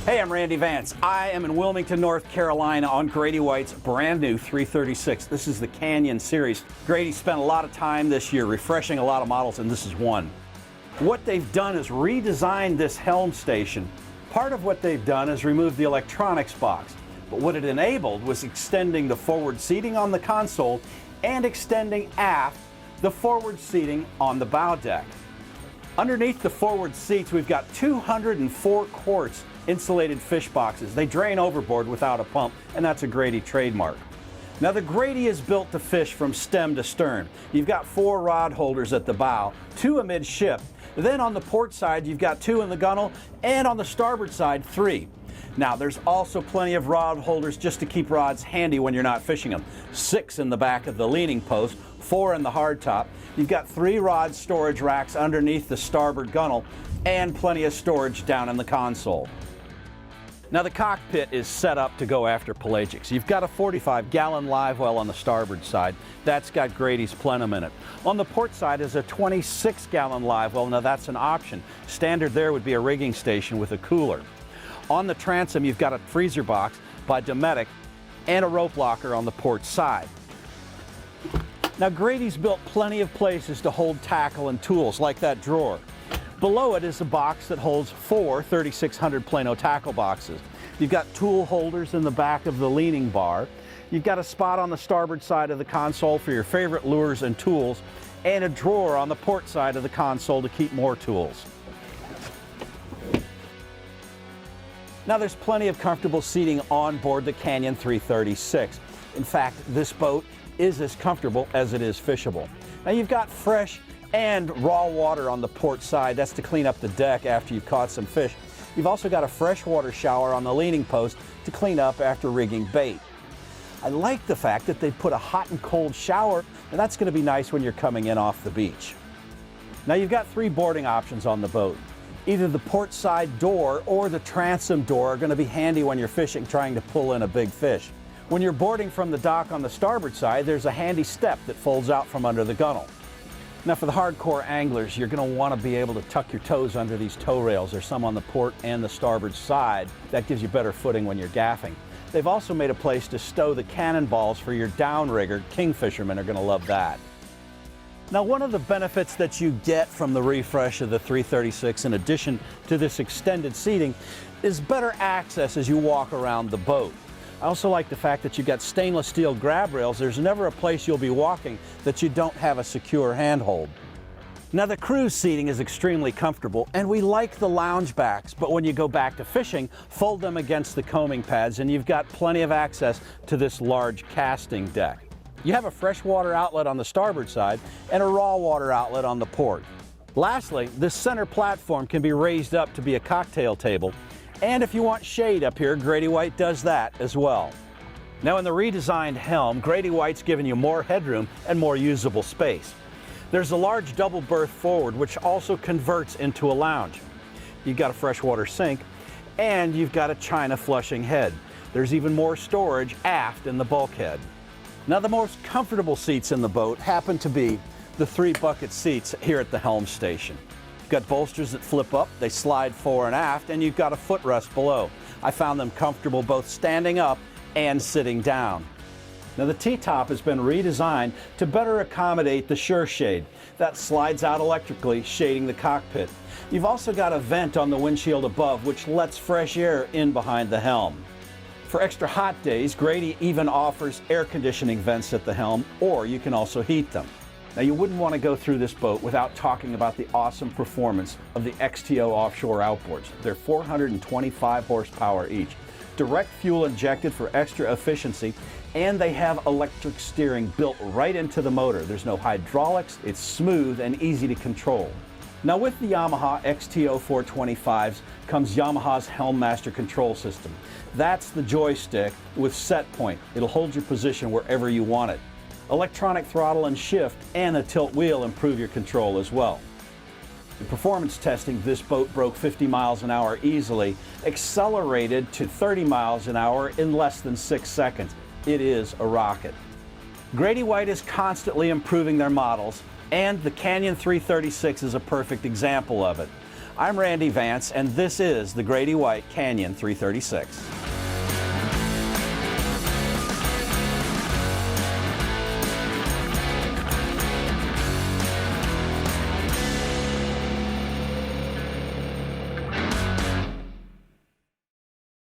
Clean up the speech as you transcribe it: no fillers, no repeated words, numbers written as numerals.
Hey, I'm Randy Vance. I am in Wilmington, North Carolina on Grady-White's brand new 336. This is the Canyon series. Grady spent a lot of time this year refreshing a lot of models, and this is one. What they've done is redesigned this Helm station. Part of what they've done is remove the electronics box, but what it enabled was extending the forward seating on the console and extending aft the forward seating on the bow deck. Underneath the forward seats, we've got 204 quarts insulated fish boxes. They drain overboard without a pump, and that's a Grady trademark. Now, the Grady is built to fish from stem to stern. You've got 4 rod holders at the bow, 2 amidship. Then on the port side, you've got 2 in the gunnel, and on the starboard side, 3. Now, there's also plenty of rod holders just to keep rods handy when you're not fishing them. 6 in the back of the leaning post, 4 in the hardtop. You've got 3 rod storage racks underneath the starboard gunnel, and plenty of storage down in the console. Now, the cockpit is set up to go after pelagics. You've got a 45-gallon live well on the starboard side. That's got Grady's plenum in it. On the port side is a 26-gallon live well. Now, that's an option. Standard there would be a rigging station with a cooler. On the transom, you've got a freezer box by Dometic and a rope locker on the port side. Now, Grady's built plenty of places to hold tackle and tools, like that drawer. Below it is a box that holds 4 3600 Plano tackle boxes. You've got tool holders in the back of the leaning bar. You've got a spot on the starboard side of the console for your favorite lures and tools, and a drawer on the port side of the console to keep more tools. Now, there's plenty of comfortable seating on board the Canyon 336. In fact, this boat is as comfortable as it is fishable. Now, you've got fresh and raw water on the port side. That's to clean up the deck after you've caught some fish. You've also got a freshwater shower on the leaning post to clean up after rigging bait. I like the fact that they put a hot and cold shower, and that's going to be nice when you're coming in off the beach. Now, you've got 3 boarding options on the boat. Either the port side door or the transom door are going to be handy when you're fishing trying to pull in a big fish. When you're boarding from the dock on the starboard side, there's a handy step that folds out from under the gunnel. Now, for the hardcore anglers, you're going to want to be able to tuck your toes under these tow rails. There's some on the port and the starboard side. That gives you better footing when you're gaffing. They've also made a place to stow the cannonballs for your downrigger. King fishermen are going to love that. Now, one of the benefits that you get from the refresh of the 336, in addition to this extended seating, is better access as you walk around the boat. I also like the fact that you've got stainless steel grab rails. There's never a place you'll be walking that you don't have a secure handhold. Now, the cruise seating is extremely comfortable, and we like the lounge backs, but when you go back to fishing, fold them against the coaming pads, and you've got plenty of access to this large casting deck. You have a freshwater outlet on the starboard side and a raw water outlet on the port. Lastly, this center platform can be raised up to be a cocktail table. And if you want shade up here, Grady-White does that as well. Now, in the redesigned Helm, Grady-White's given you more headroom and more usable space. There's a large double berth forward, which also converts into a lounge. You've got a freshwater sink, and you've got a china flushing head. There's even more storage aft in the bulkhead. Now, the most comfortable seats in the boat happen to be the 3 bucket seats here at the Helm station. You've got bolsters that flip up, they slide fore and aft, and you've got a footrest below. I found them comfortable both standing up and sitting down. Now, the T-top has been redesigned to better accommodate the Sure Shade. That slides out electrically, shading the cockpit. You've also got a vent on the windshield above, which lets fresh air in behind the helm. For extra hot days, Grady even offers air conditioning vents at the helm, or you can also heat them. Now, you wouldn't want to go through this boat without talking about the awesome performance of the XTO offshore outboards. They're 425 horsepower each, direct fuel injected for extra efficiency, and they have electric steering built right into the motor. There's no hydraulics, it's smooth and easy to control. Now, with the Yamaha XTO 425s comes Yamaha's Helm Master Control System. That's the joystick with set point. It'll hold your position wherever you want it. Electronic throttle and shift and a tilt wheel improve your control as well. In performance testing, this boat broke 50 miles an hour easily, accelerated to 30 miles an hour in less than 6 seconds. It is a rocket. Grady-White is constantly improving their models, and the Canyon 336 is a perfect example of it. I'm Randy Vance, and this is the Grady-White Canyon 336.